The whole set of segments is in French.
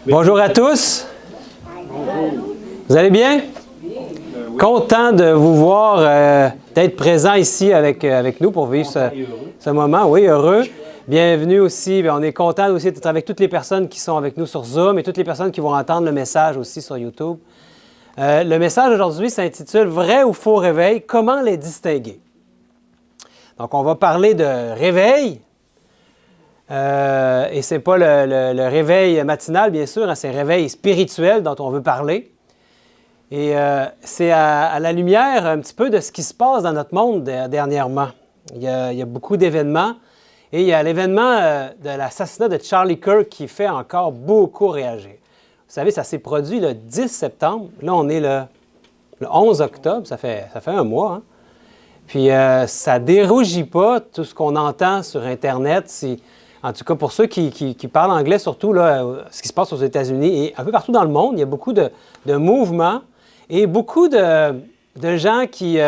Bonjour à tous. Vous allez bien? Content de vous voir, d'être présent ici avec nous pour vivre ce moment. Oui, heureux. Bienvenue aussi. Bien, on est content aussi d'être avec toutes les personnes qui sont avec nous sur Zoom et toutes les personnes qui vont entendre le message aussi sur YouTube. Le message aujourd'hui s'intitule « Vrai ou faux réveil? Comment les distinguer? » Donc, on va parler de réveil. Et ce n'est pas le réveil matinal, bien sûr, hein, c'est un réveil spirituel dont on veut parler. Et c'est à la lumière un petit peu de ce qui se passe dans notre monde dernièrement. Il y a beaucoup d'événements. Et il y a l'événement de l'assassinat de Charlie Kirk qui fait encore beaucoup réagir. Vous savez, ça s'est produit le 10 septembre. Là, on est le 11 octobre. Ça fait un mois. Hein? Puis, ça ne dérougit pas tout ce qu'on entend sur Internet. En tout cas, pour ceux qui parlent anglais, surtout, là, ce qui se passe aux États-Unis et un peu partout dans le monde, il y a beaucoup de mouvements et beaucoup de gens qui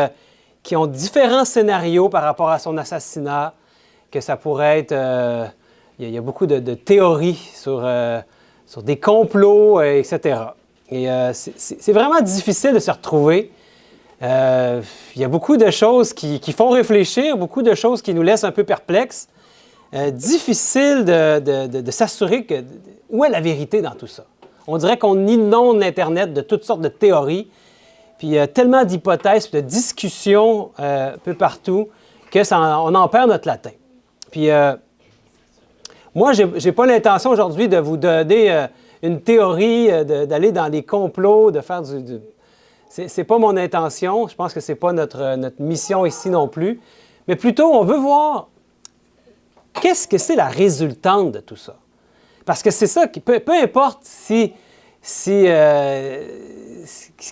ont différents scénarios par rapport à son assassinat, que ça pourrait être... il y a beaucoup de théories sur des complots, etc. Et c'est vraiment difficile de se retrouver. Il y a beaucoup de choses qui font réfléchir, beaucoup de choses qui nous laissent un peu perplexes. Difficile de s'assurer où est la vérité dans tout ça. On dirait qu'on inonde l'Internet de toutes sortes de théories, puis il y a tellement d'hypothèses, de discussions un peu partout, qu'on en perd notre latin. Puis moi, je n'ai pas l'intention aujourd'hui de vous donner une théorie, d'aller dans les complots, de faire du... C'est pas mon intention, je pense que ce n'est pas notre mission ici non plus, mais plutôt on veut voir qu'est-ce que c'est la résultante de tout ça. Parce que c'est ça, peu importe ce qui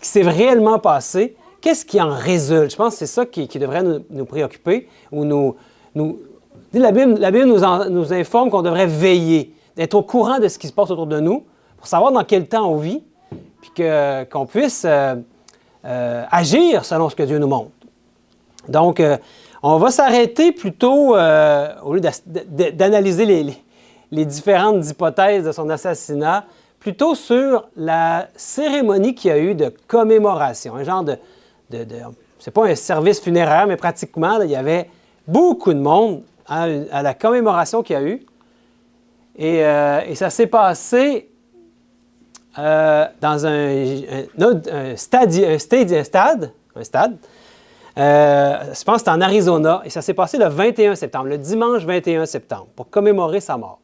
s'est réellement passé, qu'est-ce qui en résulte? Je pense que c'est ça qui devrait nous préoccuper. La Bible nous informe qu'on devrait veiller, d'être au courant de ce qui se passe autour de nous, pour savoir dans quel temps on vit, puis qu'on puisse agir selon ce que Dieu nous montre. Donc, on va s'arrêter plutôt, au lieu d'analyser les différentes hypothèses de son assassinat, plutôt sur la cérémonie qu'il y a eu de commémoration, un genre c'est pas un service funéraire, mais pratiquement, là, il y avait beaucoup de monde à la commémoration qu'il y a eu. Et ça s'est passé dans un stade. Je pense que c'était en Arizona, et ça s'est passé le 21 septembre, le dimanche 21 septembre, pour commémorer sa mort.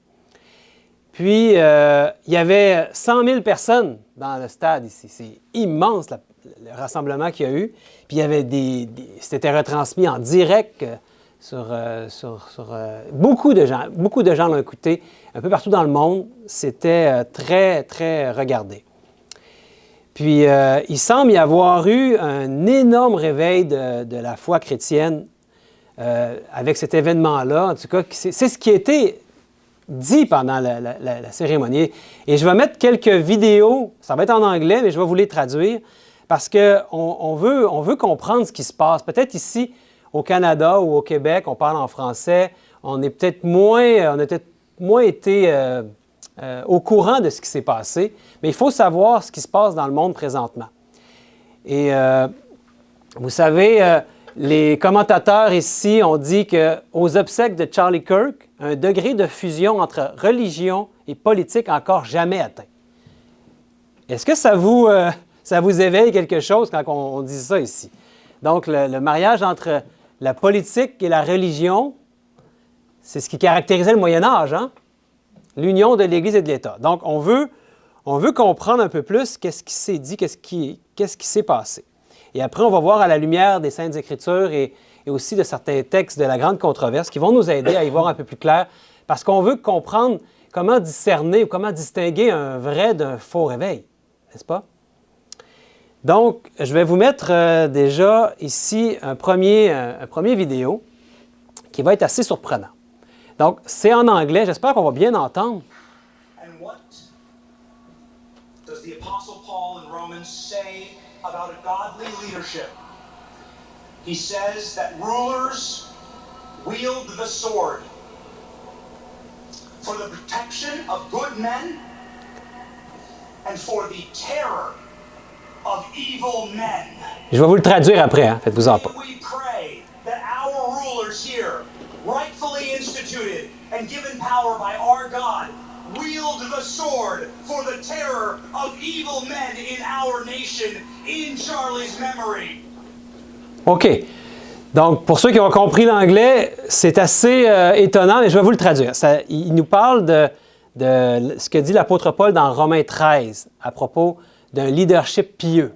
Puis, il y avait 100 000 personnes dans le stade ici. C'est immense le rassemblement qu'il y a eu. Puis, il y avait c'était retransmis en direct sur beaucoup de gens. Beaucoup de gens l'ont écouté un peu partout dans le monde. C'était très, très regardé. Puis, il semble y avoir eu un énorme réveil de la foi chrétienne avec cet événement-là. En tout cas, c'est ce qui a été dit pendant la cérémonie. Et je vais mettre quelques vidéos, ça va être en anglais, mais je vais vous les traduire, parce qu'on veut comprendre ce qui se passe. Peut-être ici, au Canada ou au Québec, on parle en français, on a peut-être moins été au courant de ce qui s'est passé, mais il faut savoir ce qui se passe dans le monde présentement. Et vous savez, les commentateurs ici ont dit qu'aux obsèques de Charlie Kirk, un degré de fusion entre religion et politique encore jamais atteint. Est-ce que ça vous éveille quelque chose quand on dit ça ici? Donc, le mariage entre la politique et la religion, c'est ce qui caractérisait le Moyen Âge, hein? L'union de l'Église et de l'État. Donc, on veut comprendre un peu plus qu'est-ce qui s'est dit, qu'est-ce qui s'est passé. Et après, on va voir à la lumière des Saintes Écritures et aussi de certains textes de la Grande Controverse qui vont nous aider à y voir un peu plus clair, parce qu'on veut comprendre comment discerner ou comment distinguer un vrai d'un faux réveil, n'est-ce pas? Donc, je vais vous mettre déjà ici un premier vidéo qui va être assez surprenant. Donc, c'est en anglais, j'espère qu'on va bien entendre. And what does the Apostle Paul in Romans say about a godly leadership? He says that rulers wield the sword for the protection of good men and for the terror of evil men. Je vais vous le traduire après, hein? Faites-vous-en pas. We pray that our rulers here, rightfully instituted and given power by our God, wield the sword for the terror of evil men in our nation, in Charlie's memory. OK. Donc, pour ceux qui ont compris l'anglais, c'est assez étonnant, mais je vais vous le traduire. Il nous parle de ce que dit l'apôtre Paul dans Romains 13 à propos d'un leadership pieux.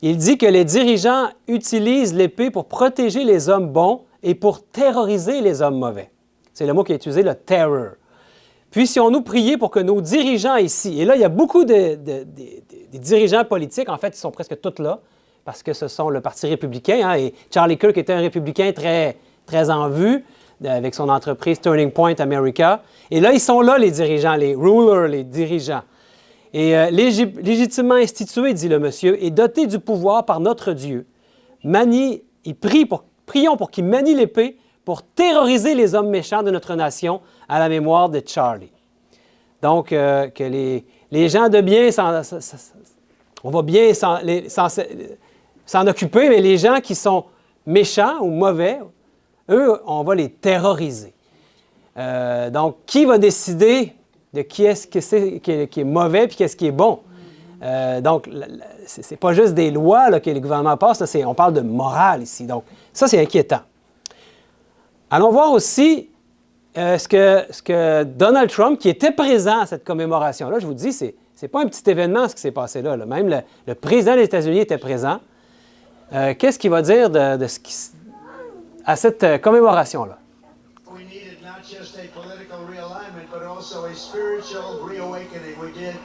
Il dit que les dirigeants utilisent l'épée pour protéger les hommes bons et pour terroriser les hommes mauvais. C'est le mot qui est utilisé, le terror. Puissions-nous prier pour que nos dirigeants ici, et là, il y a beaucoup des dirigeants politiques, en fait, ils sont presque tous là, parce que ce sont le Parti républicain, hein, et Charlie Kirk était un républicain très, très en vue, avec son entreprise Turning Point America. Et là, ils sont là, les dirigeants, les rulers, les dirigeants. Et légitimement institué, dit le monsieur, et doté du pouvoir par notre Dieu, prions pour qu'il manie l'épée pour terroriser les hommes méchants de notre nation à la mémoire de Charlie. Donc, que les gens de bien, on va bien s'en occuper, mais les gens qui sont méchants ou mauvais, eux, on va les terroriser. Donc, qui va décider de qui est-ce que c'est qui est mauvais puis qu'est-ce qui est bon? Donc, ce n'est pas juste des lois là, que les gouvernements passent, là, on parle de morale ici. Donc, ça, c'est inquiétant. Allons voir aussi ce que Donald Trump, qui était présent à cette commémoration-là, je vous dis, ce n'est pas un petit événement ce qui s'est passé là. Même le président des États-Unis était présent. Qu'est-ce qu'il va dire à cette commémoration-là? We needed not just a political realignment, but also a spiritual reawakening. We did.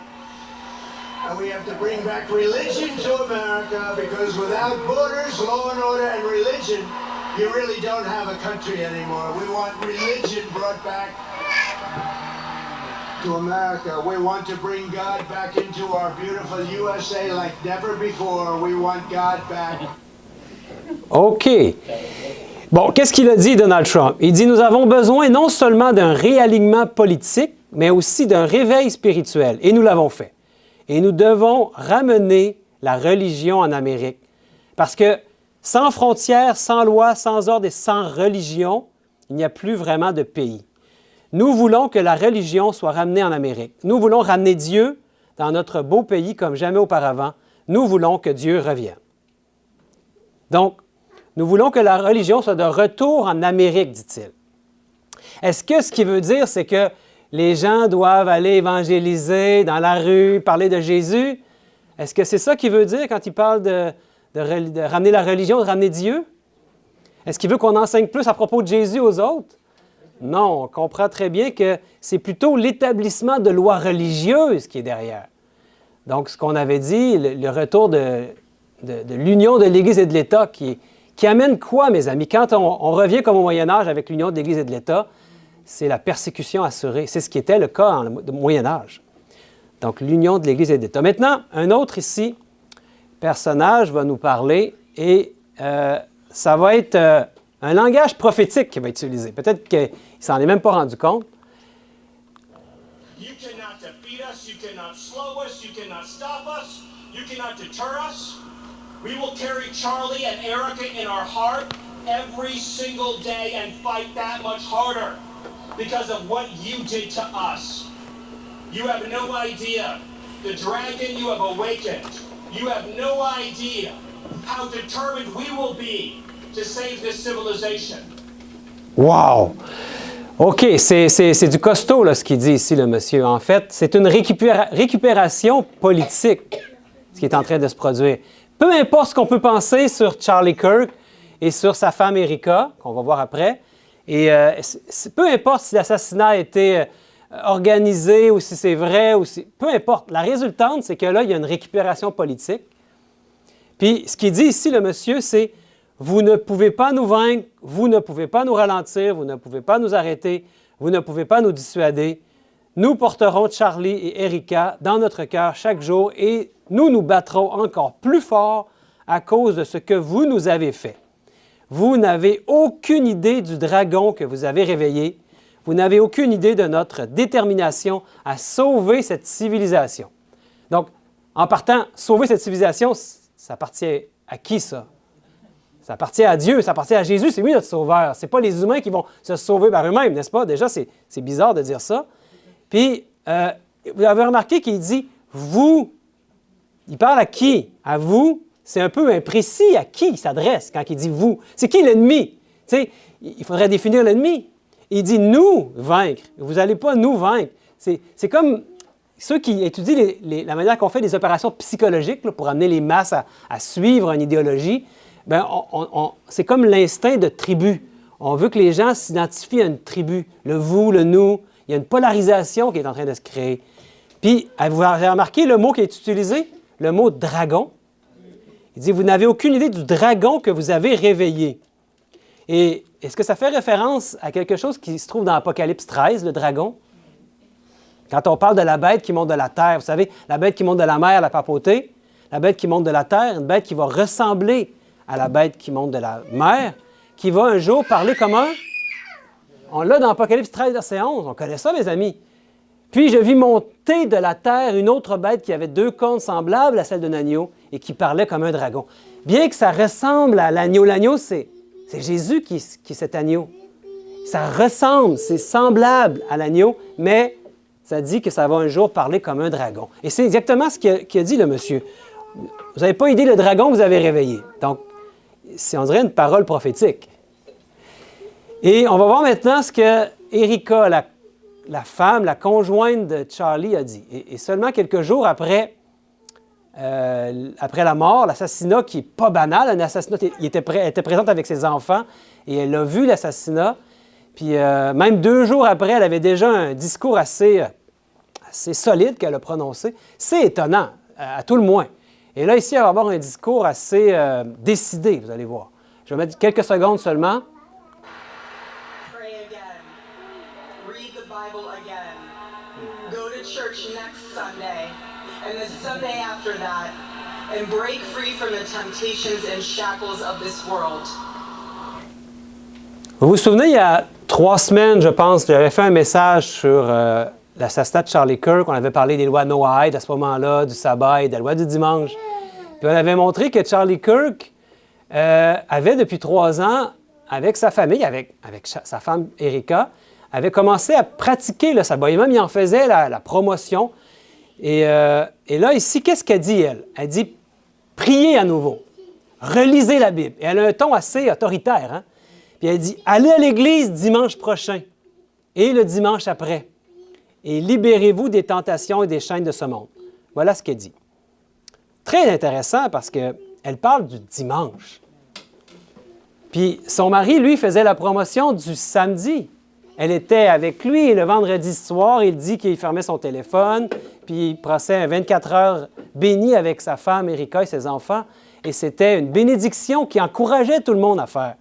And we have to bring back religion to America, because without borders, law and order, and religion, you really don't have a country anymore. We want religion brought back to America. We want to bring God back into our beautiful USA like never before. We want God back. OK. Bon, qu'est-ce qu'il a dit, Donald Trump? Il dit, nous avons besoin non seulement d'un réalignement politique, mais aussi d'un réveil spirituel. Et nous l'avons fait. Et nous devons ramener la religion en Amérique. Parce que sans frontières, sans loi, sans ordre et sans religion, il n'y a plus vraiment de pays. Nous voulons que la religion soit ramenée en Amérique. Nous voulons ramener Dieu dans notre beau pays comme jamais auparavant. Nous voulons que Dieu revienne. Donc, nous voulons que la religion soit de retour en Amérique, dit-il. Est-ce que ce qu'il veut dire, c'est que les gens doivent aller évangéliser dans la rue, parler de Jésus? Est-ce que c'est ça qu'il veut dire quand il parle de ramener la religion, de ramener Dieu? Est-ce qu'il veut qu'on enseigne plus à propos de Jésus aux autres? Non, on comprend très bien que c'est plutôt l'établissement de lois religieuses qui est derrière. Donc, ce qu'on avait dit, le retour de l'union de l'Église et de l'État qui amène quoi, mes amis? Quand on revient comme au Moyen-Âge avec l'union de l'Église et de l'État, c'est la persécution assurée. C'est ce qui était le cas au Moyen-Âge. Donc, l'union de l'Église et de l'État. Maintenant, un autre ici, personnage va nous parler et ça va être un langage prophétique qui va être utilisé. Peut-être qu'il ne s'en est même pas rendu compte. You cannot defeat us, you cannot slow us, you cannot stop us, you cannot deter us. We will carry Charlie and Erica in our heart every single day and fight that much harder because of what you did to us. You have no idea the dragon you have awakened. You have no idea how determined we will be to save this civilization. Wow! OK, c'est du costaud, là, ce qu'il dit ici, le monsieur. En fait, c'est une récupération politique, ce qui est en train de se produire. Peu importe ce qu'on peut penser sur Charlie Kirk et sur sa femme Erika, qu'on va voir après, et peu importe si l'assassinat a été organisé ou si c'est vrai, peu importe. La résultante, c'est que là, il y a une récupération politique. Puis, ce qu'il dit ici, le monsieur, c'est « Vous ne pouvez pas nous vaincre, vous ne pouvez pas nous ralentir, vous ne pouvez pas nous arrêter, vous ne pouvez pas nous dissuader. Nous porterons Charlie et Erika dans notre cœur chaque jour et nous nous battrons encore plus fort à cause de ce que vous nous avez fait. Vous n'avez aucune idée du dragon que vous avez réveillé. Vous n'avez aucune idée de notre détermination à sauver cette civilisation. » Donc, en partant, sauver cette civilisation, ça appartient à qui, ça? Ça appartient à Dieu, ça appartient à Jésus, c'est lui notre sauveur. Ce n'est pas les humains qui vont se sauver par eux-mêmes, n'est-ce pas? Déjà, c'est bizarre de dire ça. Puis, vous avez remarqué qu'il dit « vous ». Il parle à qui? À vous. C'est un peu imprécis à qui il s'adresse quand il dit « vous ». C'est qui l'ennemi? Tu sais, il faudrait définir l'ennemi. Il dit « nous vaincre ». Vous n'allez pas nous vaincre. C'est comme ceux qui étudient la manière qu'on fait des opérations psychologiques là, pour amener les masses à suivre une idéologie. Bien, c'est comme l'instinct de tribu. On veut que les gens s'identifient à une tribu. Le vous, le nous. Il y a une polarisation qui est en train de se créer. Puis, vous avez remarqué le mot qui est utilisé? Le mot dragon. Il dit, vous n'avez aucune idée du dragon que vous avez réveillé. Et est-ce que ça fait référence à quelque chose qui se trouve dans Apocalypse 13, le dragon? Quand on parle de la bête qui monte de la terre, vous savez, la bête qui monte de la mer, la papauté, la bête qui monte de la terre, une bête qui va ressembler à la bête qui monte de la mer, qui va un jour parler comme un... On l'a dans Apocalypse 13, verset 11. On connaît ça, mes amis. Puis je vis monter de la terre une autre bête qui avait 2 cornes semblables à celle d'un agneau et qui parlait comme un dragon. Bien que ça ressemble à l'agneau, c'est Jésus qui est cet agneau. Ça ressemble, c'est semblable à l'agneau, mais ça dit que ça va un jour parler comme un dragon. Et c'est exactement ce qu'a dit le monsieur. Vous n'avez pas idée le dragon que vous avez réveillé. Donc, on dirait une parole prophétique. Et on va voir maintenant ce que Erika, la femme, la conjointe de Charlie, a dit. Et seulement quelques jours après la mort, l'assassinat qui n'est pas banal, un assassinat, elle était présente avec ses enfants et elle a vu l'assassinat. Puis même 2 jours après, elle avait déjà un discours assez solide qu'elle a prononcé. C'est étonnant, à tout le moins. Et là, ici, elle va avoir un discours assez décidé, vous allez voir. Je vais mettre quelques secondes seulement. Pray again. Read the Bible again. Go to church next Sunday, and the Sunday after that, and break free from the temptations and shackles of this world. Vous vous souvenez, il y a 3 semaines, je pense, j'avais fait un message sur l'assassinat de Charlie Kirk. On avait parlé des lois Noahide à ce moment-là, du sabbat et de la loi du dimanche. Puis on avait montré que Charlie Kirk avait depuis 3 ans, avec sa famille, avec sa femme Erika, avait commencé à pratiquer le sabbat. Et même, il en faisait la promotion. Et là, ici, qu'est-ce qu'elle dit, elle? Elle dit « Priez à nouveau. Relisez la Bible. » Et elle a un ton assez autoritaire, hein? Puis elle dit « Allez à l'église dimanche prochain et le dimanche après, et libérez-vous des tentations et des chaînes de ce monde. » Voilà ce qu'elle dit. Très intéressant parce qu'elle parle du dimanche. Puis son mari, lui, faisait la promotion du samedi. Elle était avec lui le vendredi soir. Il dit qu'il fermait son téléphone, puis il passait un 24 heures béni avec sa femme Erika et ses enfants. Et c'était une bénédiction qui encourageait tout le monde à faire.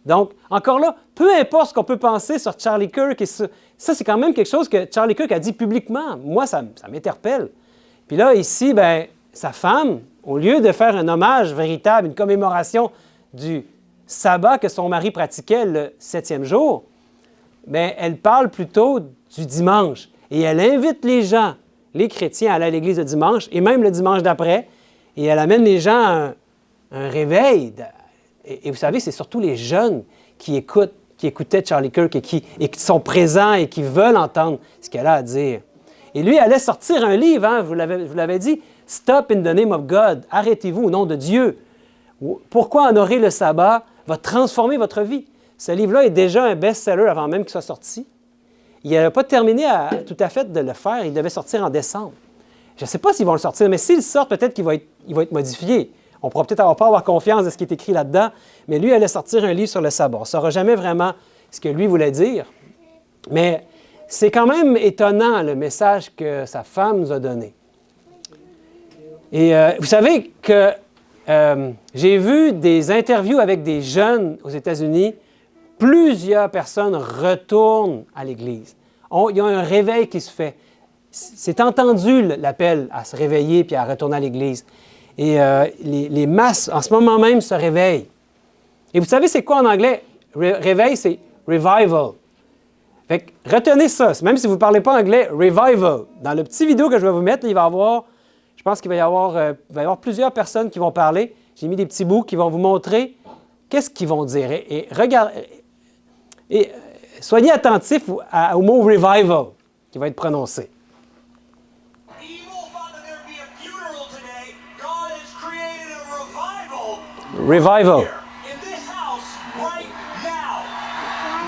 Donc, encore là, peu importe ce qu'on peut penser sur Charlie Kirk, et ça c'est quand même quelque chose que Charlie Kirk a dit publiquement. Moi, ça m'interpelle. Puis là, ici, bien, sa femme, au lieu de faire un hommage véritable, une commémoration du sabbat que son mari pratiquait le 7e jour, bien, elle parle plutôt du dimanche. Et elle invite les gens, les chrétiens, à aller à l'église le dimanche, et même le dimanche d'après, et elle amène les gens à un réveil. Et vous savez, c'est surtout les jeunes qui écoutaient Charlie Kirk et qui sont présents et qui veulent entendre ce qu'elle a à dire. Et lui, elle allait sortir un livre, hein, vous l'avez dit, « Stop in the name of God », « Arrêtez-vous au nom de Dieu ». Pourquoi honorer le sabbat va transformer votre vie. Ce livre-là est déjà un best-seller avant même qu'il soit sorti. Il n'avait pas terminé tout à fait de le faire, il devait sortir en décembre. Je ne sais pas s'ils vont le sortir, mais s'il sort, peut-être qu'il va être modifié. On pourra peut-être pas avoir confiance de ce qui est écrit là-dedans, mais lui allait sortir un livre sur le sabbat. On ne saura jamais vraiment ce que lui voulait dire, mais c'est quand même étonnant le message que sa femme nous a donné. Et vous savez que j'ai vu des interviews avec des jeunes aux États-Unis. Plusieurs personnes retournent à l'Église. Il y a un réveil qui se fait. C'est entendu l'appel à se réveiller puis à retourner à l'Église. Et les masses, en ce moment même, se réveillent. Et vous savez, c'est quoi en anglais? Réveil, c'est revival. Fait que retenez ça. Même si vous ne parlez pas anglais, revival. Dans le petit vidéo que je vais vous mettre, il va y avoir Je pense qu'il va y avoir plusieurs personnes qui vont parler. J'ai mis des petits bouts qui vont vous montrer qu'est-ce qu'ils vont dire. Et soyez attentifs au mot « revival » qui va être prononcé. Revival. In this house right now,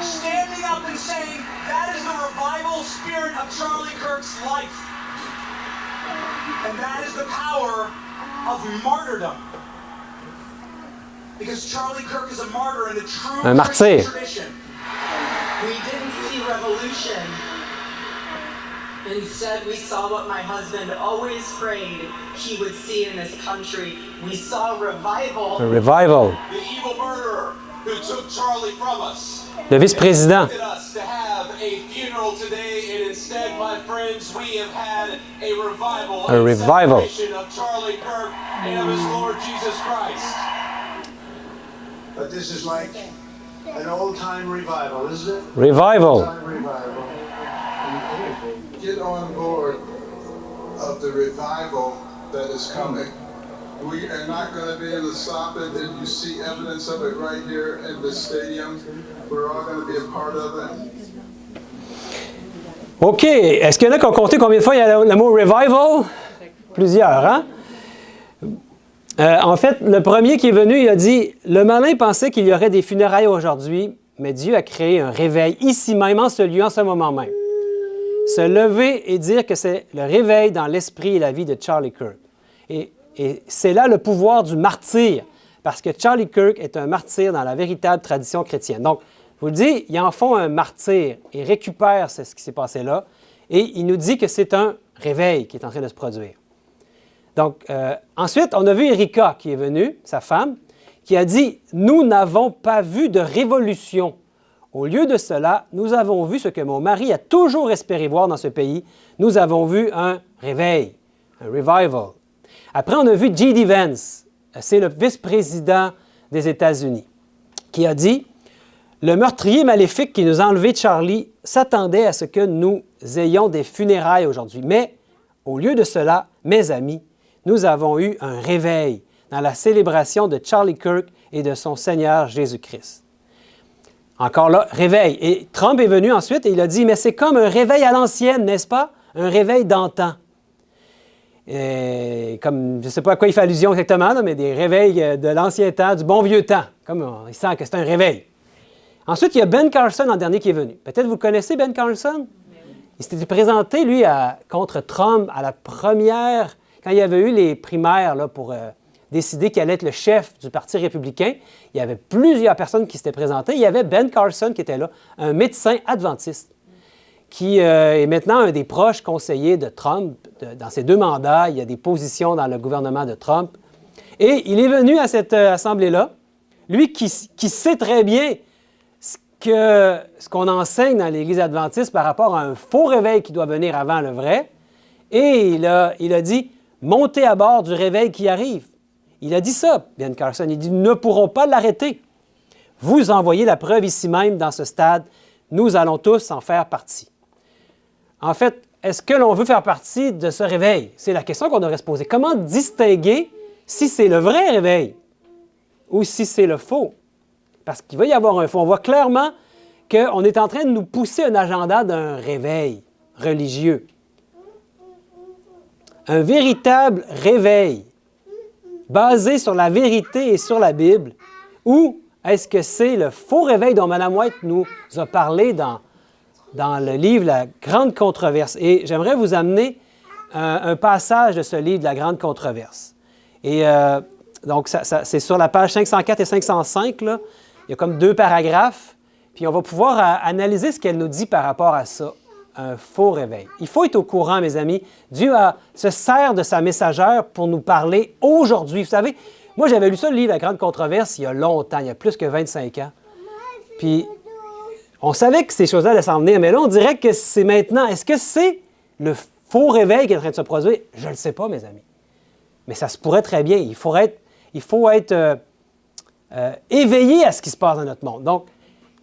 standing up and saying that is the revival spirit of Charlie Kirk's life. And that is the power of martyrdom. Because Charlie Kirk is a martyr in a true Un martyr. tradition. We didn't see revolution. Instead, we saw what my husband always prayed he would see in this country. We saw revival. Un revival. The evil murderer who took Charlie from us. Le vice-président. Us to have a funeral today, and instead, my friends, we have had a revival. A revival. Of Charlie Kirk and of his Lord Jesus Christ. But this is like an old-time revival, isn't it? Revival. Old-time revival. Get on board of the revival that is coming. We are not going to be able to stop it, and you see evidence of it right here in the stadium. We're all going to be a part of it. OK. Est-ce qu'il y en a qui ont compté combien de fois il y a le mot « revival » ? Plusieurs, hein? En fait, le premier qui est venu, il a dit « Le malin pensait qu'il y aurait des funérailles aujourd'hui, mais Dieu a créé un réveil ici même, en ce lieu, en ce moment même. » Se lever et dire que c'est le réveil dans l'esprit et la vie de Charlie Kirk. Et c'est là le pouvoir du martyr, parce que Charlie Kirk est un martyr dans la véritable tradition chrétienne. Donc, je vous le dis, ils en font un martyr et récupèrent ce qui s'est passé là, et il nous dit que c'est un réveil qui est en train de se produire. Donc, ensuite, on a vu Erika qui est venue, sa femme, qui a dit « Nous n'avons pas vu de révolution. Au lieu de cela, nous avons vu ce que mon mari a toujours espéré voir dans ce pays. Nous avons vu un réveil, un revival. » Après, on a vu J.D. Vance, c'est le vice-président des États-Unis, qui a dit « Le meurtrier maléfique qui nous a enlevé Charlie s'attendait à ce que nous ayons des funérailles aujourd'hui. Mais au lieu de cela, mes amis, nous avons eu un réveil dans la célébration de Charlie Kirk et de son Seigneur Jésus-Christ. » Encore là, réveil. Et Trump est venu ensuite et il a dit « Mais c'est comme un réveil à l'ancienne, n'est-ce pas? Un réveil d'antan. » Comme, je ne sais pas à quoi il fait allusion exactement, là, mais des réveils de l'ancien temps, du bon vieux temps. Comme il sent que c'est un réveil. Ensuite, il y a Ben Carson en dernier qui est venu. Peut-être vous connaissez Ben Carson? Il s'était présenté, lui, contre Trump à la première, quand il y avait eu les primaires là, pour décider qui allait être le chef du Parti républicain. Il y avait plusieurs personnes qui s'étaient présentées. Il y avait Ben Carson qui était là, un médecin adventiste, qui est maintenant un des proches conseillers de Trump. Dans ses 2 mandats, il y a des positions dans le gouvernement de Trump. Et il est venu à cette assemblée-là, lui qui sait très bien ce qu'on enseigne dans l'Église adventiste par rapport à un faux réveil qui doit venir avant le vrai. Et il a dit « Montez à bord du réveil qui arrive ». Il a dit ça, Ben Carson. Il dit « Nous ne pourrons pas l'arrêter. Vous envoyez la preuve ici même dans ce stade. Nous allons tous en faire partie. » En fait, est-ce que l'on veut faire partie de ce réveil? C'est la question qu'on devrait se poser. Comment distinguer si c'est le vrai réveil ou si c'est le faux? Parce qu'il va y avoir un faux. On voit clairement qu'on est en train de nous pousser un agenda d'un réveil religieux. Un véritable réveil basé sur la vérité et sur la Bible, ou est-ce que c'est le faux réveil dont Mme White nous a parlé dans le livre « La Grande Controverse ». Et j'aimerais vous amener un passage de ce livre « La Grande Controverse ». Et donc, c'est sur la page 504 et 505, là. Il y a comme 2 paragraphes, puis on va pouvoir analyser ce qu'elle nous dit par rapport à ça, un faux réveil. Il faut être au courant, mes amis. Dieu se sert de sa messagère pour nous parler aujourd'hui. Vous savez, moi, j'avais lu ça, le livre « La Grande Controverse », il y a longtemps, il y a plus que 25 ans. Puis, on savait que ces choses-là allaient s'en venir, mais là, on dirait que c'est maintenant. Est-ce que c'est le faux réveil qui est en train de se produire? Je ne le sais pas, mes amis. Mais ça se pourrait très bien. Il faut être éveillé à ce qui se passe dans notre monde. Donc,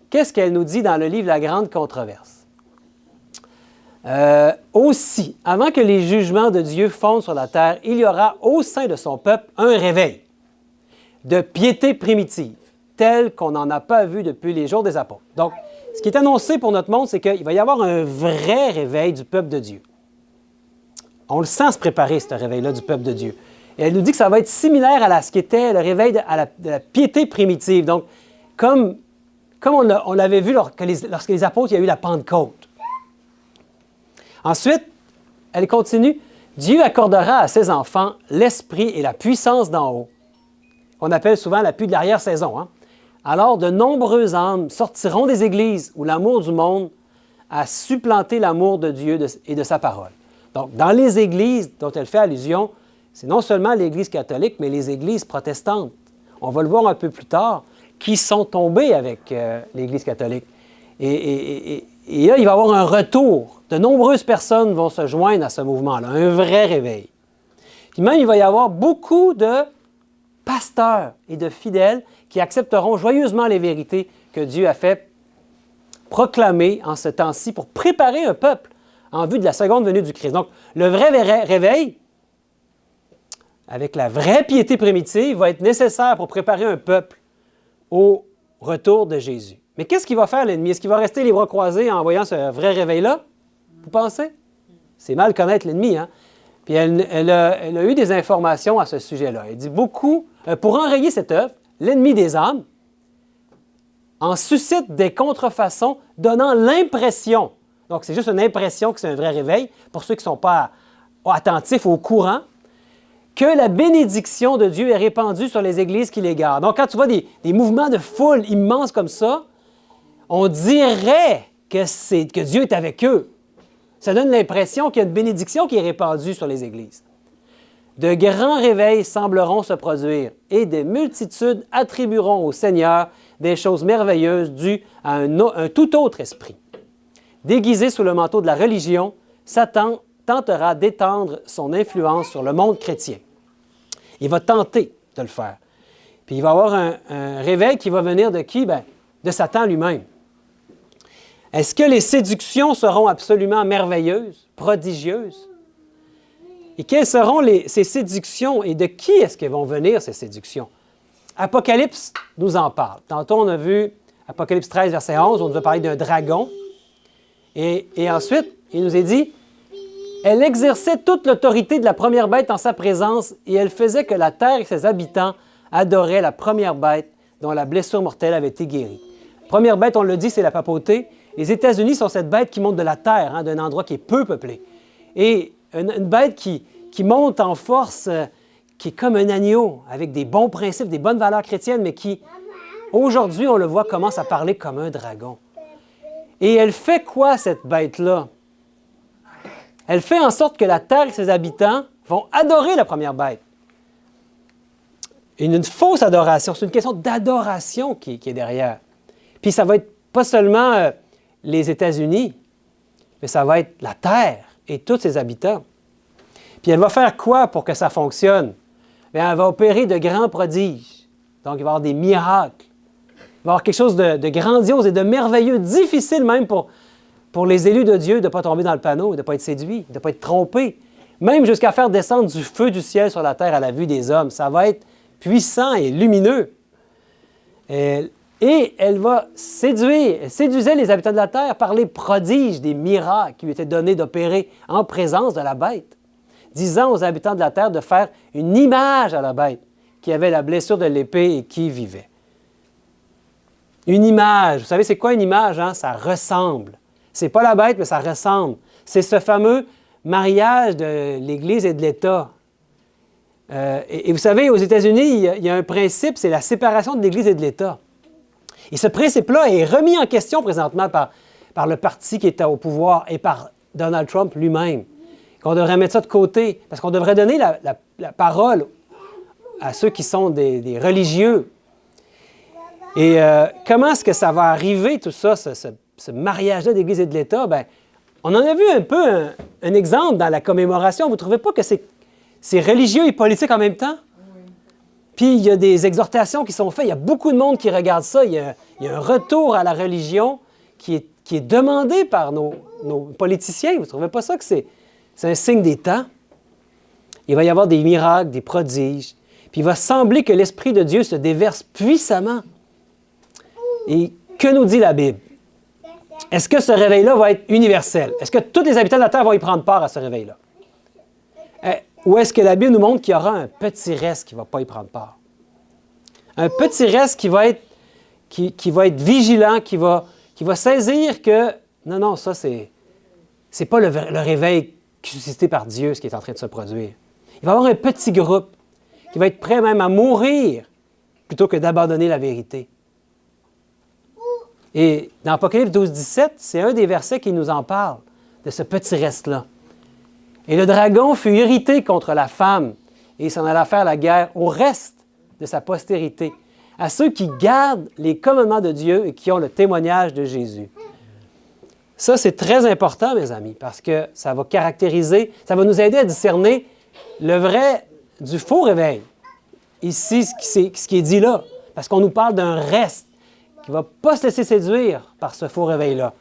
qu'est-ce qu'elle nous dit dans le livre « La Grande Controverse » ? Aussi, avant que les jugements de Dieu fondent sur la terre, il y aura au sein de son peuple un réveil de piété primitive, tel qu'on n'en a pas vu depuis les jours des apôtres. Donc, ce qui est annoncé pour notre monde, c'est qu'il va y avoir un vrai réveil du peuple de Dieu. On le sent se préparer, ce réveil-là du peuple de Dieu. Et elle nous dit que ça va être similaire à ce qu'était le réveil de la piété primitive. Donc, comme on l'avait vu lorsque les apôtres, il y a eu la Pentecôte. Ensuite, elle continue, « Dieu accordera à ses enfants l'esprit et la puissance d'en haut. » qu'on appelle souvent l'appui de l'arrière-saison. Hein? Alors, de nombreuses âmes sortiront des églises où l'amour du monde a supplanté l'amour de Dieu et de sa parole. Donc, dans les églises dont elle fait allusion, c'est non seulement l'Église catholique, mais les églises protestantes. On va le voir un peu plus tard, qui sont tombées avec l'Église catholique. Et là, il va y avoir un retour. De nombreuses personnes vont se joindre à ce mouvement-là, un vrai réveil. Puis même, il va y avoir beaucoup de pasteurs et de fidèles qui accepteront joyeusement les vérités que Dieu a fait proclamer en ce temps-ci pour préparer un peuple en vue de la seconde venue du Christ. Donc, le vrai réveil, avec la vraie piété primitive, va être nécessaire pour préparer un peuple au retour de Jésus. Mais qu'est-ce qu'il va faire l'ennemi? Est-ce qu'il va rester les bras croisés en voyant ce vrai réveil-là? Vous pensez? C'est mal connaître l'ennemi, hein? Puis elle a eu des informations à ce sujet-là. Elle dit beaucoup, pour enrayer cette œuvre, l'ennemi des âmes en suscite des contrefaçons donnant l'impression, donc c'est juste une impression que c'est un vrai réveil, pour ceux qui ne sont pas attentifs au courant, que la bénédiction de Dieu est répandue sur les églises qui les gardent. Donc quand tu vois des mouvements de foule immenses comme ça, on dirait que Dieu est avec eux. Ça donne l'impression qu'il y a une bénédiction qui est répandue sur les églises. De grands réveils sembleront se produire et des multitudes attribueront au Seigneur des choses merveilleuses dues à un tout autre esprit. Déguisé sous le manteau de la religion, Satan tentera d'étendre son influence sur le monde chrétien. Il va tenter de le faire. Puis il va y avoir un réveil qui va venir de qui? Bien, de Satan lui-même. Est-ce que les séductions seront absolument merveilleuses, prodigieuses? Et quelles seront ces séductions et de qui est-ce qu'elles vont venir, ces séductions? Apocalypse nous en parle. Tantôt, on a vu Apocalypse 13, verset 11, on nous a parlé d'un dragon. Et ensuite, il nous est dit, « Elle exerçait toute l'autorité de la première bête en sa présence et elle faisait que la terre et ses habitants adoraient la première bête dont la blessure mortelle avait été guérie. » La première bête, on le dit, c'est la papauté. Les États-Unis sont cette bête qui monte de la terre, hein, d'un endroit qui est peu peuplé. Et une bête qui monte en force, qui est comme un agneau, avec des bons principes, des bonnes valeurs chrétiennes, mais qui, aujourd'hui, on le voit, commence à parler comme un dragon. Et elle fait quoi, cette bête-là? Elle fait en sorte que la terre et ses habitants vont adorer la première bête. Une fausse adoration, c'est une question d'adoration qui est derrière. Puis ça va être pas seulement les États-Unis, mais ça va être la terre et tous ses habitants. Puis elle va faire quoi pour que ça fonctionne? Bien, elle va opérer de grands prodiges. Donc, il va y avoir des miracles. Il va y avoir quelque chose de grandiose et de merveilleux, difficile même pour les élus de Dieu de ne pas tomber dans le panneau, de ne pas être séduits, de ne pas être trompés. Même jusqu'à faire descendre du feu du ciel sur la terre à la vue des hommes. Ça va être puissant et lumineux. Et elle va séduire, elle séduisait les habitants de la terre par les prodiges des miracles qui lui étaient donnés d'opérer en présence de la bête, disant aux habitants de la terre de faire une image à la bête qui avait la blessure de l'épée et qui vivait. Une image, vous savez c'est quoi une image? Hein? Ça ressemble. C'est pas la bête, mais ça ressemble. C'est ce fameux mariage de l'Église et de l'État. Et vous savez, aux États-Unis, il y a un principe, c'est la séparation de l'Église et de l'État. Et ce principe-là est remis en question présentement par le parti qui est au pouvoir et par Donald Trump lui-même. Qu'on devrait mettre ça de côté, parce qu'on devrait donner la parole à ceux qui sont des religieux. Et comment est-ce que ça va arriver, tout ça, ce mariage-là d'Église et de l'État? Bien, on en a vu un peu un exemple dans la commémoration. Vous ne trouvez pas que c'est religieux et politique en même temps? Puis, il y a des exhortations qui sont faites. Il y a beaucoup de monde qui regarde ça. Il y a un retour à la religion qui est demandé par nos nos politiciens. Vous ne trouvez pas ça que c'est un signe des temps? Il va y avoir des miracles, des prodiges. Puis il va sembler que l'Esprit de Dieu se déverse puissamment. Et que nous dit la Bible? Est-ce que ce réveil-là va être universel? Est-ce que tous les habitants de la Terre vont y prendre part à ce réveil-là? Ou est-ce que la Bible nous montre qu'il y aura un petit reste qui ne va pas y prendre part? Un petit reste qui va être vigilant, qui va saisir que non, ça, c'est pas le réveil suscité par Dieu, ce qui est en train de se produire. Il va y avoir un petit groupe qui va être prêt même à mourir plutôt que d'abandonner la vérité. Et dans Apocalypse 12-17, c'est un des versets qui nous en parle, de ce petit reste-là. Et le dragon fut irrité contre la femme et il s'en alla faire la guerre au reste de sa postérité, à ceux qui gardent les commandements de Dieu et qui ont le témoignage de Jésus. Ça, c'est très important, mes amis, parce que ça va caractériser, ça va nous aider à discerner le vrai du faux réveil. Ici, ce qui est dit là, parce qu'on nous parle d'un reste qui ne va pas se laisser séduire par ce faux réveil-là.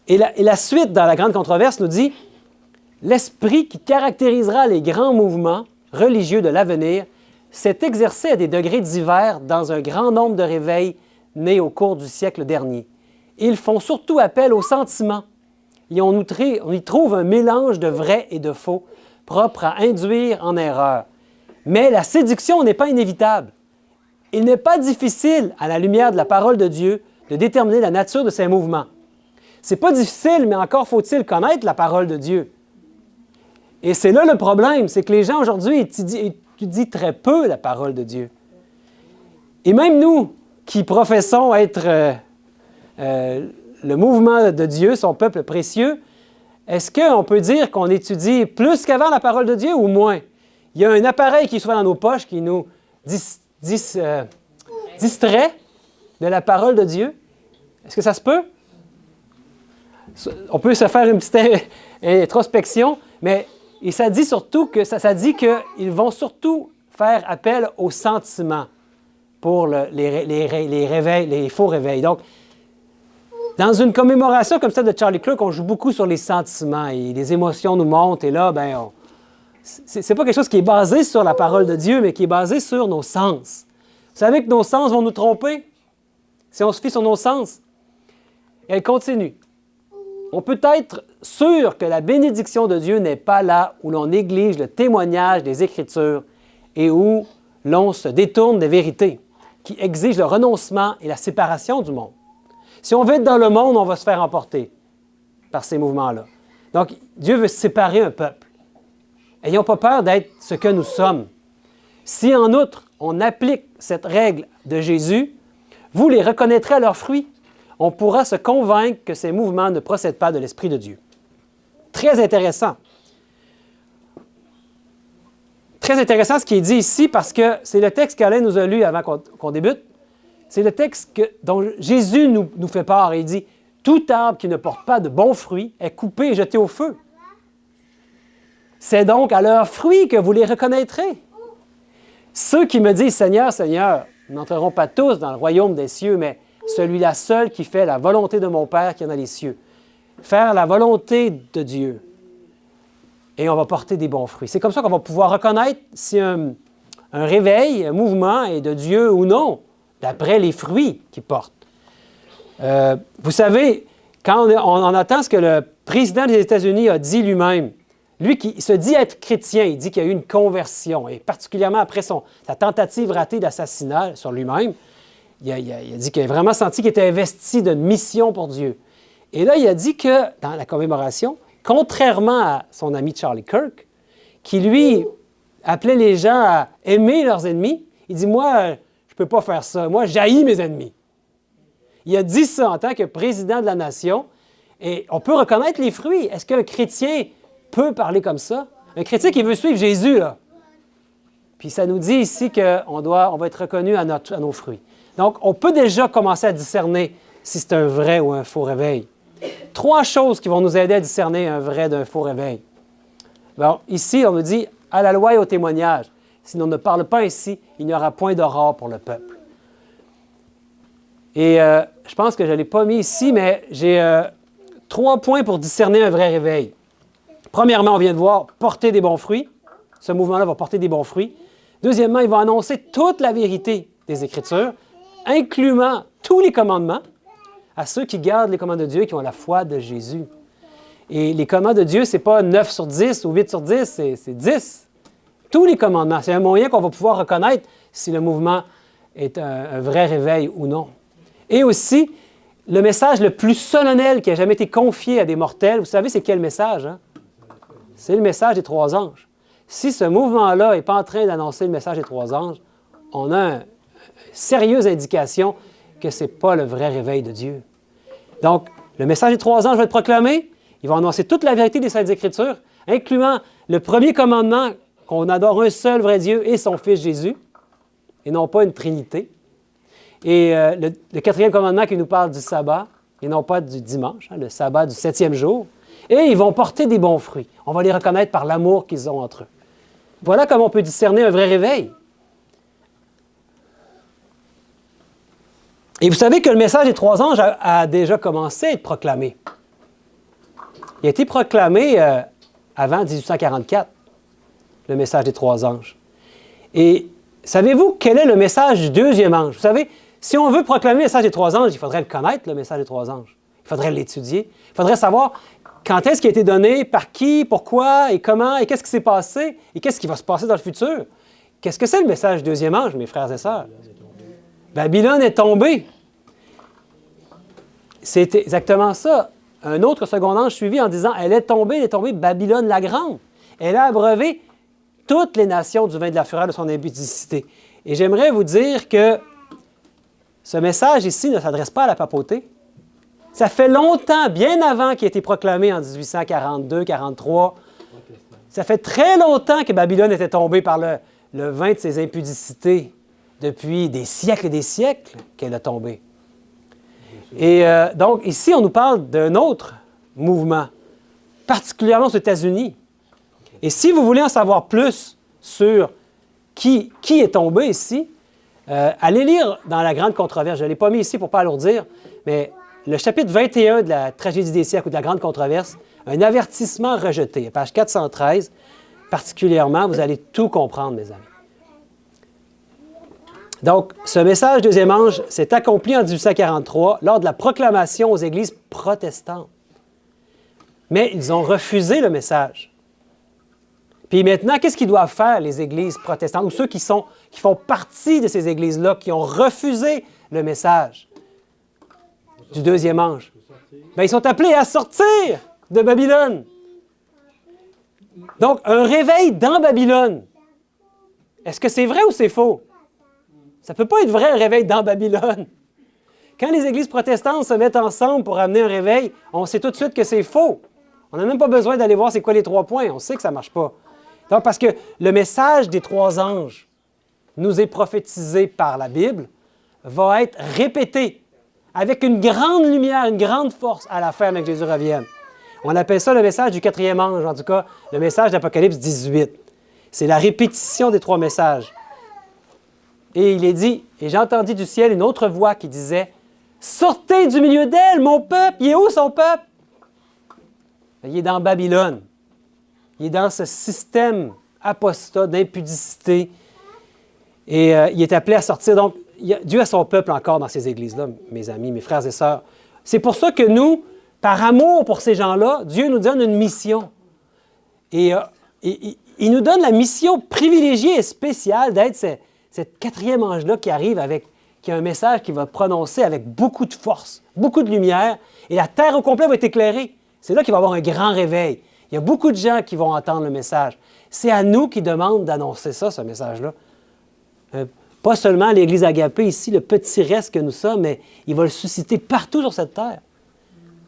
Et la suite dans la grande controverse nous dit « L'esprit qui caractérisera les grands mouvements religieux de l'avenir s'est exercé à des degrés divers dans un grand nombre de réveils nés au cours du siècle dernier. Ils font surtout appel aux sentiments et on y trouve un mélange de vrai et de faux, propre à induire en erreur. Mais la séduction n'est pas inévitable. Il n'est pas difficile, à la lumière de la parole de Dieu, de déterminer la nature de ces mouvements. Ce n'est pas difficile, mais encore faut-il connaître la parole de Dieu. Et c'est là le problème, c'est que les gens aujourd'hui étudient très peu la parole de Dieu. Et même nous, qui professons être le mouvement de Dieu, son peuple précieux, est-ce qu'on peut dire qu'on étudie plus qu'avant la parole de Dieu ou moins? Il y a un appareil qui est souvent dans nos poches qui nous distrait de la parole de Dieu. Est-ce que ça se peut? On peut se faire une petite introspection, mais et ça dit surtout que ça dit qu'ils vont surtout faire appel aux sentiments pour les faux réveils. Donc, dans une commémoration comme celle de Charlie Clerk, on joue beaucoup sur les sentiments et les émotions nous montent. Et là, c'est pas quelque chose qui est basé sur la parole de Dieu, mais qui est basé sur nos sens. Vous savez que nos sens vont nous tromper si on se fie sur nos sens. Et elle continue. On peut être sûr que la bénédiction de Dieu n'est pas là où l'on néglige le témoignage des Écritures et où l'on se détourne des vérités, qui exigent le renoncement et la séparation du monde. Si on veut être dans le monde, on va se faire emporter par ces mouvements-là. Donc, Dieu veut séparer un peuple. Ayons pas peur d'être ce que nous sommes. Si, en outre, on applique cette règle de Jésus, vous les reconnaîtrez à leurs fruits. On pourra se convaincre que ces mouvements ne procèdent pas de l'Esprit de Dieu. Très intéressant. Très intéressant ce qui est dit ici parce que c'est le texte qu'Alain nous a lu avant qu'on débute. C'est le texte dont Jésus nous fait part. Il dit « Tout arbre qui ne porte pas de bons fruits est coupé et jeté au feu. C'est donc à leurs fruits que vous les reconnaîtrez. Ceux qui me disent « Seigneur, Seigneur » n'entreront pas tous dans le royaume des cieux, mais celui-là seul qui fait la volonté de mon Père qui est dans les cieux. » Faire la volonté de Dieu. Et on va porter des bons fruits. C'est comme ça qu'on va pouvoir reconnaître si un réveil, un mouvement est de Dieu ou non, d'après les fruits qu'il porte. Vous savez, quand on entend ce que le président des États-Unis a dit lui-même, lui qui se dit être chrétien, il dit qu'il y a eu une conversion, et particulièrement après sa tentative ratée d'assassinat sur lui-même, il a dit qu'il a vraiment senti qu'il était investi d'une mission pour Dieu. Et là, il a dit que, dans la commémoration, contrairement à son ami Charlie Clerk, qui lui appelait les gens à aimer leurs ennemis, il dit « Moi, je ne peux pas faire ça. Moi, j'haïs mes ennemis. » Il a dit ça en tant que président de la nation. Et on peut reconnaître les fruits. Est-ce qu'un chrétien peut parler comme ça? Un chrétien qui veut suivre Jésus, là. Puis ça nous dit ici qu'on va être reconnu à nos fruits. Donc, on peut déjà commencer à discerner si c'est un vrai ou un faux réveil. 3 choses qui vont nous aider à discerner un vrai d'un faux réveil. Bon, ici, on nous dit « à la loi et au témoignage ». Si l'on ne parle pas ainsi, il n'y aura point d'aurore pour le peuple. Et je pense que je ne l'ai pas mis ici, mais j'ai 3 points pour discerner un vrai réveil. Premièrement, on vient de voir porter des bons fruits. Ce mouvement-là va porter des bons fruits. Deuxièmement, il va annoncer toute la vérité des Écritures, incluant tous les commandements à ceux qui gardent les commandements de Dieu et qui ont la foi de Jésus. Et les commandements de Dieu, ce n'est pas 9 sur 10 ou 8 sur 10, c'est 10. Tous les commandements. C'est un moyen qu'on va pouvoir reconnaître si le mouvement est un vrai réveil ou non. Et aussi, le message le plus solennel qui a jamais été confié à des mortels, vous savez, c'est quel message? Hein? C'est le message des 3 anges. Si ce mouvement-là n'est pas en train d'annoncer le message des 3 anges, on a une sérieuse indication que ce n'est pas le vrai réveil de Dieu. Donc, le message des 3 anges va être proclamé. Il va annoncer toute la vérité des Saintes Écritures, incluant le premier commandement qu'on adore un seul vrai Dieu et son Fils Jésus, et non pas une trinité. Et le 4e commandement qui nous parle du sabbat, et non pas du dimanche, hein, le sabbat du 7e jour. Et ils vont porter des bons fruits. On va les reconnaître par l'amour qu'ils ont entre eux. Voilà comment on peut discerner un vrai réveil. Et vous savez que le message des 3 anges a déjà commencé à être proclamé. Il a été proclamé avant 1844, le message des 3 anges. Et savez-vous quel est le message du 2e ange? Vous savez, si on veut proclamer le message des 3 anges, il faudrait le connaître, le message des 3 anges. Il faudrait l'étudier. Il faudrait savoir quand est-ce qu'il a été donné, par qui, pourquoi, et comment, et qu'est-ce qui s'est passé, et qu'est-ce qui va se passer dans le futur. Qu'est-ce que c'est le message du 2e ange, mes frères et sœurs? Babylone est tombée. C'est exactement ça. Un autre second ange suivi en disant « Elle est tombée, Babylone la grande. Elle a abreuvé toutes les nations du vin de la fureur de son impudicité. » Et j'aimerais vous dire que ce message ici ne s'adresse pas à la papauté. Ça fait longtemps, bien avant qu'il ait été proclamé en 1842-43. Ça fait très longtemps que Babylone était tombée par le vin de ses impudicités. Depuis des siècles et des siècles qu'elle a tombé. Et donc, ici, on nous parle d'un autre mouvement, particulièrement aux États-Unis. Et si vous voulez en savoir plus sur qui est tombé ici, allez lire dans la Grande Controverse. Je ne l'ai pas mis ici pour ne pas alourdir, mais le chapitre 21 de la Tragédie des siècles ou de la Grande Controverse, un avertissement rejeté, page 413, particulièrement, vous allez tout comprendre, mes amis. Donc, ce message du 2e ange s'est accompli en 1843 lors de la proclamation aux églises protestantes. Mais ils ont refusé le message. Puis maintenant, qu'est-ce qu'ils doivent faire, les églises protestantes, ou ceux qui font partie de ces églises-là, qui ont refusé le message du 2e ange? Bien, ils sont appelés à sortir de Babylone. Donc, un réveil dans Babylone. Est-ce que c'est vrai ou c'est faux? Ça ne peut pas être vrai, un réveil dans Babylone. Quand les églises protestantes se mettent ensemble pour amener un réveil, on sait tout de suite que c'est faux. On n'a même pas besoin d'aller voir c'est quoi les 3 points. On sait que ça ne marche pas. Donc, parce que le message des 3 anges nous est prophétisé par la Bible, va être répété avec une grande lumière, une grande force à la fin, avec Jésus revienne. On appelle ça le message du 4e ange, en tout cas, le message d'Apocalypse 18. C'est la répétition des 3 messages. Et il est dit, et j'ai entendu du ciel une autre voix qui disait, « Sortez du milieu d'elle, mon peuple! » Il est où son peuple? Il est dans Babylone. Il est dans ce système apostat d'impudicité. Et il est appelé à sortir. Donc, Dieu a son peuple encore dans ces églises-là, mes amis, mes frères et sœurs. C'est pour ça que nous, par amour pour ces gens-là, Dieu nous donne une mission. Et il nous donne la mission privilégiée et spéciale d'être cette 4e ange-là qui arrive qui a un message qui va prononcer avec beaucoup de force, beaucoup de lumière, et la terre au complet va être éclairée. C'est là qu'il va y avoir un grand réveil. Il y a beaucoup de gens qui vont entendre le message. C'est à nous qui demande d'annoncer ça, ce message-là. Pas seulement l'Église Agapé, ici, le petit reste que nous sommes, mais il va le susciter partout sur cette terre.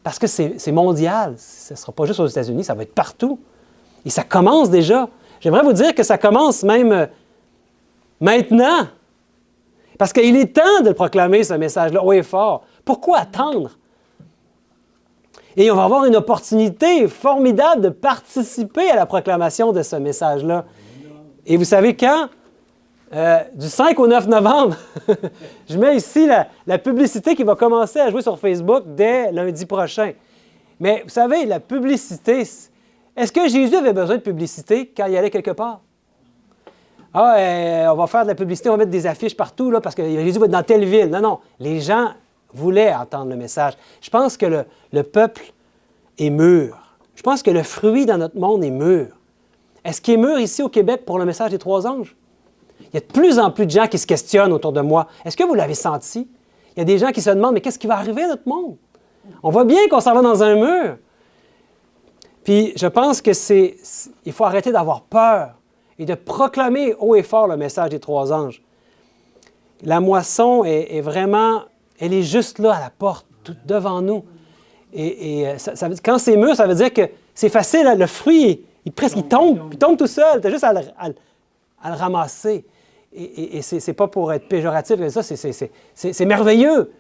Parce que c'est mondial. Ce ne sera pas juste aux États-Unis, ça va être partout. Et ça commence déjà. J'aimerais vous dire que ça commence même maintenant. Parce qu'il est temps de le proclamer, ce message-là, haut et fort. Pourquoi attendre? Et on va avoir une opportunité formidable de participer à la proclamation de ce message-là. Et vous savez quand? Du 5 au 9 novembre, je mets ici la publicité qui va commencer à jouer sur Facebook dès lundi prochain. Mais vous savez, la publicité, est-ce que Jésus avait besoin de publicité quand il allait quelque part? Ah, on va faire de la publicité, on va mettre des affiches partout là, parce que Jésus va être dans telle ville. Non, non, les gens voulaient entendre le message. Je pense que le peuple est mûr. Je pense que le fruit dans notre monde est mûr. Est-ce qu'il est mûr ici au Québec pour le message des 3 anges? Il y a de plus en plus de gens qui se questionnent autour de moi. Est-ce que vous l'avez senti? Il y a des gens qui se demandent, mais qu'est-ce qui va arriver à notre monde? On voit bien qu'on s'en va dans un mur. Puis je pense que il faut arrêter d'avoir peur et de proclamer haut et fort le message des 3 anges. La moisson est vraiment, elle est juste là à la porte, tout devant nous. Et quand c'est mûr, ça veut dire que c'est facile, le fruit, il tombe tout seul. Tu as juste à le ramasser. Et ce n'est pas pour être péjoratif, ça, c'est merveilleux.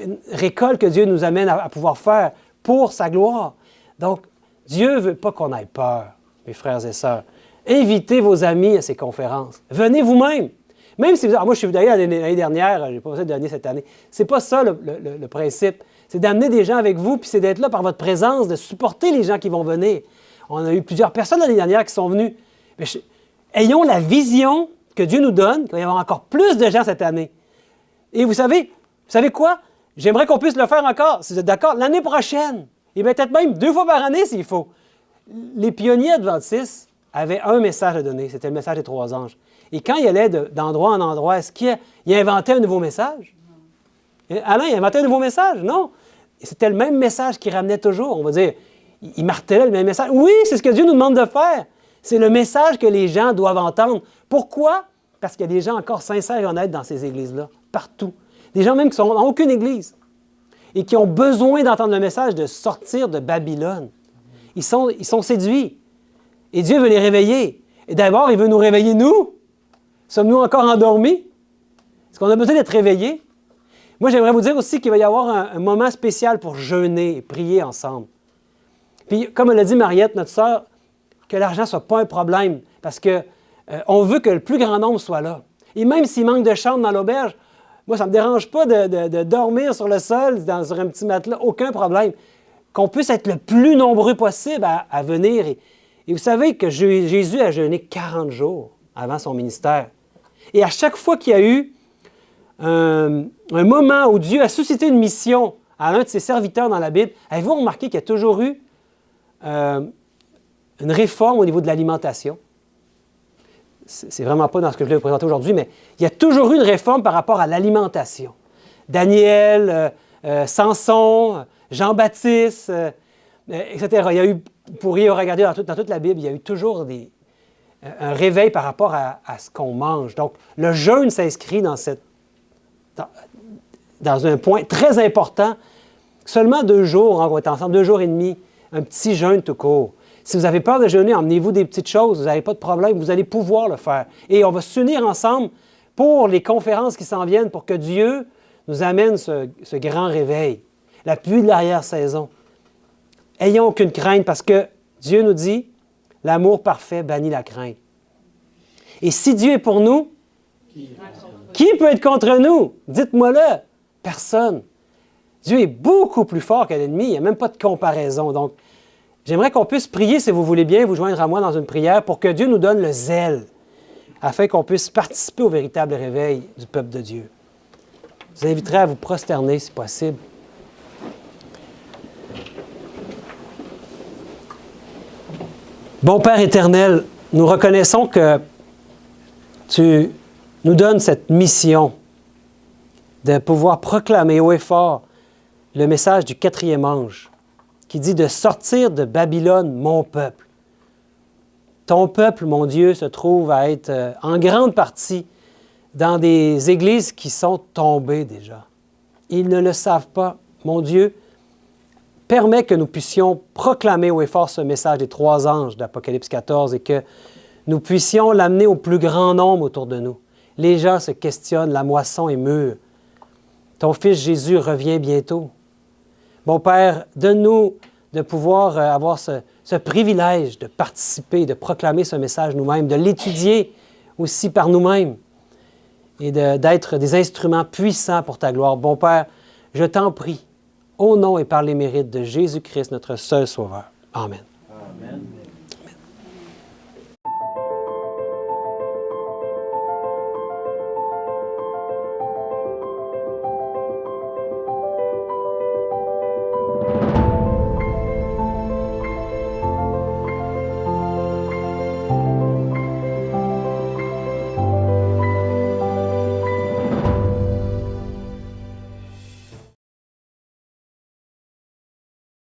Une récolte que Dieu nous amène à pouvoir faire pour sa gloire. Donc, Dieu ne veut pas qu'on ait peur, mes frères et sœurs. Invitez vos amis à ces conférences. Venez vous-même. Même si vous dites, moi, je suis allé l'année dernière, je n'ai pas besoin de donner cette année. Ce n'est pas ça le principe. C'est d'amener des gens avec vous, puis c'est d'être là par votre présence, de supporter les gens qui vont venir. On a eu plusieurs personnes l'année dernière qui sont venues. Mais ayons la vision que Dieu nous donne, qu'il va y avoir encore plus de gens cette année. Et vous savez quoi? J'aimerais qu'on puisse le faire encore, si vous êtes d'accord, l'année prochaine. Et bien peut-être même 2 fois par année s'il faut. Les pionniers adventistes avaient un message à donner, c'était le message des 3 anges. Et quand il allait d'endroit en endroit, est-ce qu'il inventait un nouveau message? Alain, il inventait un nouveau message? Non. C'était le même message qu'il ramenait toujours. On va dire, il martelait le même message. Oui, c'est ce que Dieu nous demande de faire. C'est le message que les gens doivent entendre. Pourquoi? Parce qu'il y a des gens encore sincères et honnêtes dans ces églises-là, partout. Des gens même qui sont dans aucune église et qui ont besoin d'entendre le message de sortir de Babylone. Ils sont séduits. Et Dieu veut les réveiller. Et d'abord, il veut nous réveiller, nous. Sommes-nous encore endormis? Est-ce qu'on a besoin d'être réveillés? Moi, j'aimerais vous dire aussi qu'il va y avoir un moment spécial pour jeûner et prier ensemble. Puis, comme l'a dit Mariette, notre sœur, que l'argent ne soit pas un problème, parce qu'on veut que le plus grand nombre soit là. Et même s'il manque de chambre dans l'auberge, moi, ça ne me dérange pas de dormir sur le sol, sur un petit matelas, aucun problème. Qu'on puisse être le plus nombreux possible à venir. Et vous savez que Jésus a jeûné 40 jours avant son ministère. Et à chaque fois qu'il y a eu un moment où Dieu a suscité une mission à l'un de ses serviteurs dans la Bible, avez-vous remarqué qu'il y a toujours eu une réforme au niveau de l'alimentation? C'est vraiment pas dans ce que je vais vous présenter aujourd'hui, mais il y a toujours eu une réforme par rapport à l'alimentation. Daniel, Samson, Jean-Baptiste, etc. Il y a eu, vous pourriez regarder dans toute la Bible, il y a eu toujours un réveil par rapport à ce qu'on mange. Donc, le jeûne s'inscrit dans un point très important. Seulement 2 jours, on va être ensemble, 2 jours et demi, un petit jeûne tout court. Si vous avez peur de jeûner, emmenez-vous des petites choses, vous n'avez pas de problème, vous allez pouvoir le faire. Et on va s'unir ensemble pour les conférences qui s'en viennent, pour que Dieu nous amène ce grand réveil, la pluie de l'arrière-saison. Ayons aucune crainte, parce que Dieu nous dit, l'amour parfait bannit la crainte. Et si Dieu est pour nous, qui peut être contre nous? Dites-moi-le. Personne. Dieu est beaucoup plus fort que l'ennemi, il n'y a même pas de comparaison. Donc, j'aimerais qu'on puisse prier, si vous voulez bien, vous joindre à moi dans une prière pour que Dieu nous donne le zèle, afin qu'on puisse participer au véritable réveil du peuple de Dieu. Je vous inviterai à vous prosterner, si possible. Bon Père éternel, nous reconnaissons que tu nous donnes cette mission de pouvoir proclamer haut et fort le message du 4e ange qui dit de sortir de Babylone mon peuple. Ton peuple, mon Dieu, se trouve à être en grande partie dans des églises qui sont tombées déjà. Ils ne le savent pas. Mon Dieu, permets que nous puissions proclamer haut et fort ce message des 3 anges d'Apocalypse 14 et que nous puissions l'amener au plus grand nombre autour de nous. Les gens se questionnent, la moisson est mûre. Ton Fils Jésus revient bientôt. Mon Père, donne-nous de pouvoir avoir ce privilège de participer, de proclamer ce message nous-mêmes, de l'étudier aussi par nous-mêmes et d'être des instruments puissants pour ta gloire. Bon Père, je t'en prie, au nom et par les mérites de Jésus-Christ, notre seul Sauveur. Amen. Amen.